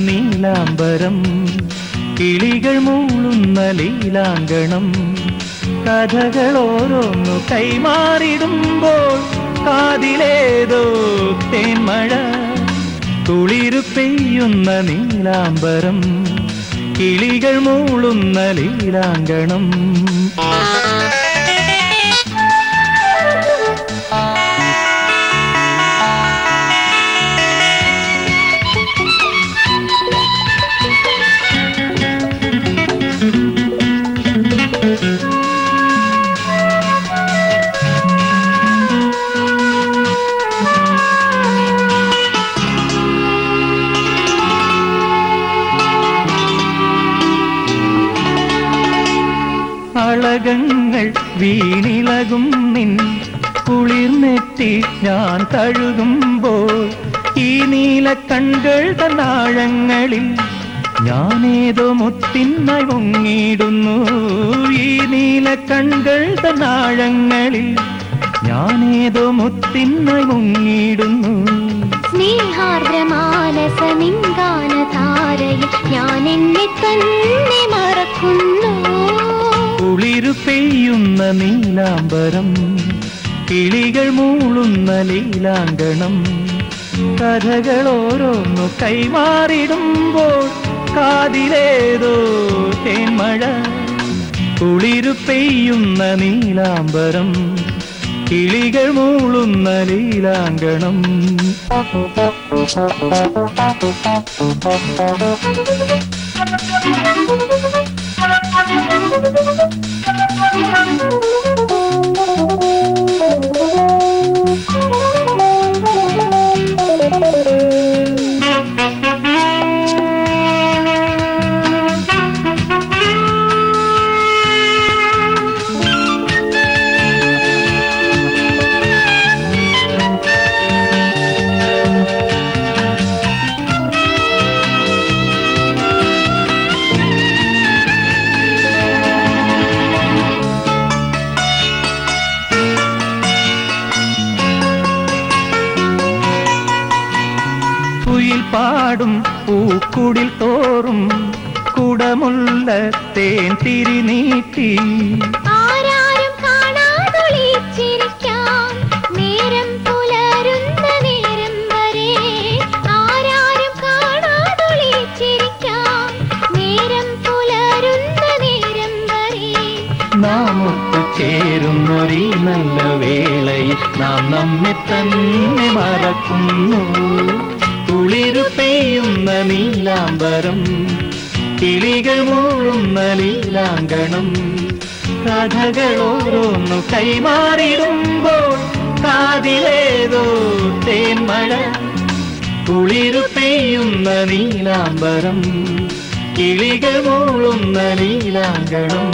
നീലാംബരം കിളികൾ മൂളുന്ന ലീലാങ്കണം കഥകൾ ഓരോന്നു കൈമാറിടുമ്പോൾ കാതിലേതോ തേന്മഴ കുളിരു പെയ്യുന്ന നീലാംബരം കിളികൾ മൂളുന്ന ലീലാങ്കണം അളകങ്ങൾ വീണിളകും നിൻ കുളിർനെറ്റി ഞാൻ തഴുകുമ്പോൾ ഈ നീല കൺകൾ തന്നാഴങ്ങളിൽ ഞാനേതോ മുത്തിനായി മുങ്ങിടുന്നു ഈ നീല കൺകൾ തന്നാഴങ്ങളിൽ ഞാനേതോ മുത്തിനായി മുങ്ങിടുന്നു സ്നേഹാർദ്രമാനസ നിൻഗാനധാരയിൽ ഞാൻ എന്നെ തന്നെ മറക്കുന്നു കുളിരു പെയ്യുന്ന നീലാംബരം കിളികൾ മൂളുന്ന ലീലാങ്കണം കഥകൾ ഓരോന്നു കൈമാറിടുമ്പോൾ കാതിലേതോ തേന്മഴ കുളിരു പെയ്യുന്ന നീലാംബരം കിളികൾ മൂളുന്ന ലീലാങ്കണം പാടും പൂക്കുടിൽ തോറും കുടമുള്ള തേൻ തിരിനീട്ടി ആരാരും കാണാതൊളിച്ചിരിക്കാം നേരം പുലരുന്ന നേരം വരെ ആരാരും കാണാതൊളിച്ചിരിക്കാം നേരം പുലരുന്ന നേരം വരെ നാം ഒത്തുചേരുന്നൊരീ നല്ല വേളയിൽ നാം നമ്മെ തന്നെ മറക്കുന്നു കുളിരു പെയ്യുന്ന നീലാംബരം കിളികൾ മൂളുന്ന ലീലാങ്കണം കഥകൾ ഓരോന്നു കൈമാറിടുമ്പോൾ കാതിലേതോ തേന്മഴ കുളിരു പെയ്യുന്ന നീലാംബരം കിളികൾ മൂളുന്ന ലീലാങ്കണം